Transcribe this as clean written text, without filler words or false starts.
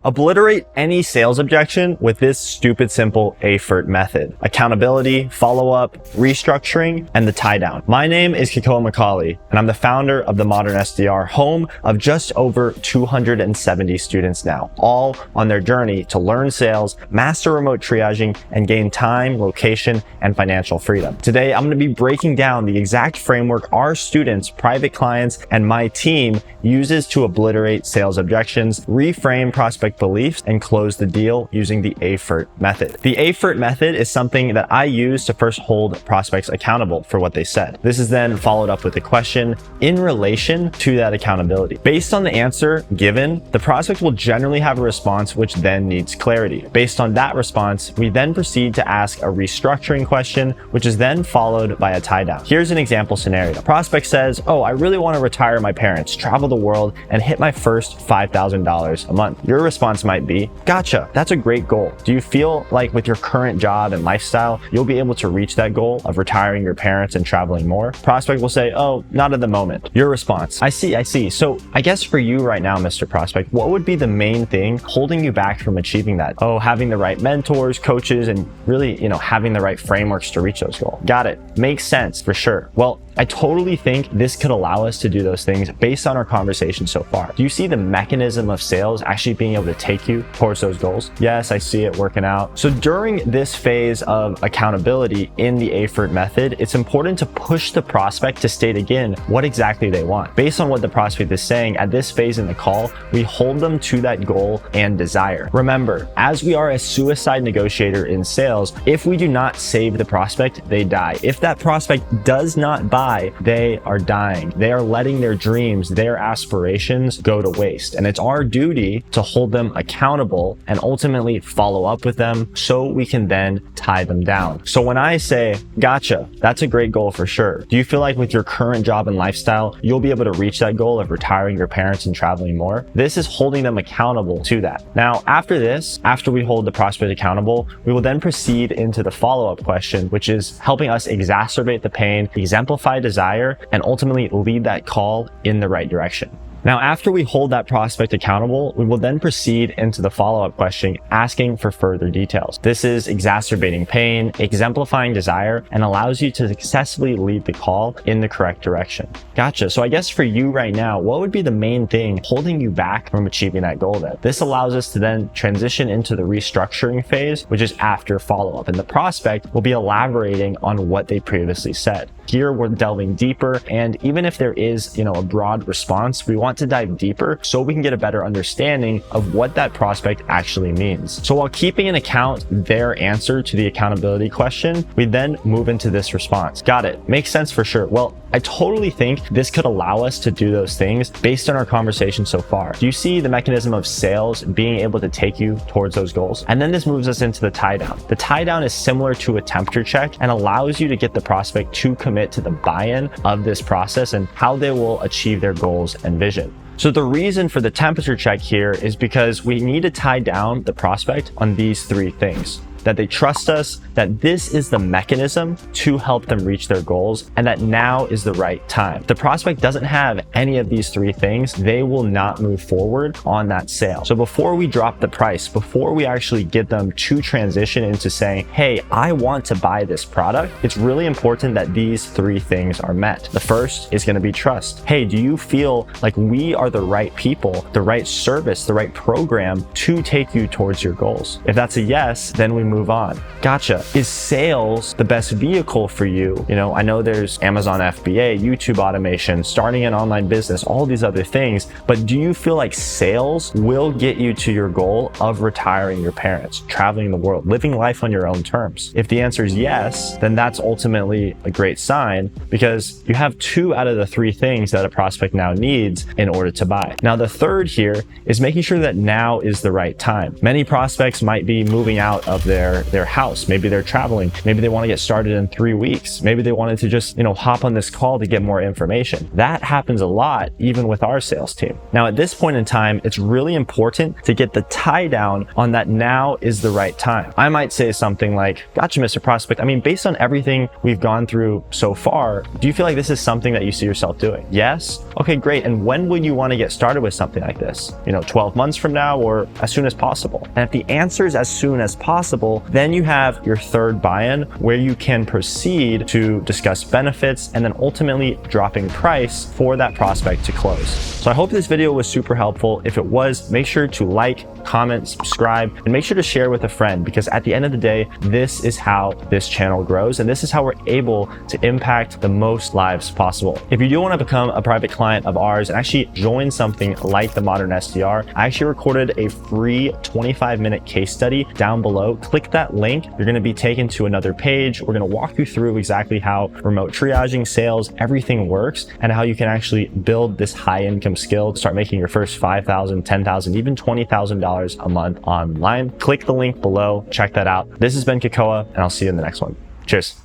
Obliterate any sales objection with this stupid simple AFURT method: accountability, follow-up, restructuring, and the tie-down. My name is Kekoa MacAuley, and I'm the founder of the Modern SDR, home of just over 270 students now, all on their journey to learn sales, master remote triaging, and gain time, location, and financial freedom. Today, I'm going to be breaking down the exact framework our students, private clients, and my team uses to obliterate sales objections, reframe prospect beliefs, and close the deal using the AFURT method. The AFURT method is something that I use to first hold prospects accountable for what they said. This is then followed up with a question in relation to that accountability. Based on the answer given, the prospect will generally have a response which then needs clarity. Based on that response, we then proceed to ask a restructuring question, which is then followed by a tie down. Here's an example scenario. Prospect says, "Oh, I really want to retire my parents, travel the world, and hit my first $5,000 a month." Your response might be, "Gotcha, that's a great goal. Do you feel like with your current job and lifestyle, you'll be able to reach that goal of retiring your parents and traveling more?" Prospect will say, "Oh, not at the moment." Your response, I see. So I guess for you right now, Mr. Prospect, what would be the main thing holding you back from achieving that? Oh, having the right mentors, coaches, and really, having the right frameworks to reach those goals. Got it. Makes sense for sure. Well, I totally think this could allow us to do those things based on our conversation so far. Do you see the mechanism of sales actually being able to take you towards those goals? Yes, I see it working out. So during this phase of accountability in the AFURT method, it's important to push the prospect to state again what exactly they want. Based on what the prospect is saying at this phase in the call, we hold them to that goal and desire. Remember, as we are a suicide negotiator in sales, if we do not save the prospect, they die. If that prospect does not buy, they are dying. They are letting their dreams, their aspirations go to waste. And it's our duty to hold them accountable and ultimately follow up with them so we can then tie them down. So when I say, "Gotcha, that's a great goal for sure. Do you feel like with your current job and lifestyle, you'll be able to reach that goal of retiring your parents and traveling more?" This is holding them accountable to that. Now, after this, after we hold the prospect accountable, we will then proceed into the follow-up question, which is helping us exacerbate the pain, exemplify desire, and ultimately lead that call in the right direction. Now, after we hold that prospect accountable, we will then proceed into the follow-up question, asking for further details. This is exacerbating pain, exemplifying desire, and allows you to successfully lead the call in the correct direction. Gotcha. So I guess for you right now, what would be the main thing holding you back from achieving that goal then? This allows us to then transition into the restructuring phase, which is after follow-up. And the prospect will be elaborating on what they previously said. Here, we're delving deeper. And even if there is, a broad response, we want to dive deeper so we can get a better understanding of what that prospect actually means. So while keeping in account their answer to the accountability question, we then move into this response. Got it. Makes sense for sure. Well, I totally think this could allow us to do those things based on our conversation so far. Do you see the mechanism of sales being able to take you towards those goals? And then this moves us into the tie down. The tie down is similar to a temperature check and allows you to get the prospect to commit to the buy-in of this process and how they will achieve their goals and vision. So the reason for the temperature check here is because we need to tie down the prospect on these three things: that they trust us, that this is the mechanism to help them reach their goals, and that now is the right time. If the prospect doesn't have any of these three things, they will not move forward on that sale. So before we drop the price, before we actually get them to transition into saying, "Hey, I want to buy this product," it's really important that these three things are met. The first is going to be trust. Hey, do you feel like we are the right people, the right service, the right program to take you towards your goals? If that's a yes, then we move on. Gotcha. Is sales the best vehicle for you? I know there's Amazon FBA, YouTube automation, starting an online business, all these other things, but do you feel like sales will get you to your goal of retiring your parents, traveling the world, living life on your own terms? If the answer is yes, then that's ultimately a great sign because you have 2 out of the 3 things that a prospect now needs in order to buy. Now, the third here is making sure that now is the right time. Many prospects might be moving out of their their house. Maybe they're traveling. Maybe they want to get started in 3 weeks. Maybe they wanted to just, hop on this call to get more information. That happens a lot, even with our sales team. Now, at this point in time, it's really important to get the tie down on that now is the right time. I might say something like, gotcha, Mr. Prospect. I mean, based on everything we've gone through so far, do you feel like this is something that you see yourself doing? Yes? Okay, great. And when would you want to get started with something like this? 12 months from now or as soon as possible? And if the answer is as soon as possible, then you have your third buy-in where you can proceed to discuss benefits and then ultimately dropping price for that prospect to close. So I hope this video was super helpful. If it was, make sure to like, comment, subscribe, and make sure to share with a friend, because at the end of the day, this is how this channel grows and this is how we're able to impact the most lives possible. If you do want to become a private client of ours and actually join something like the Modern SDR, I actually recorded a free 25-minute case study down below. Click that link. You're going to be taken to another page. We're going to walk you through exactly how remote triaging, sales, everything works, and how you can actually build this high income skill to start making your first $5,000, $10,000, even $20,000 a month online. Click the link below. Check that out. This has been Kekoa, and I'll see you in the next one. Cheers.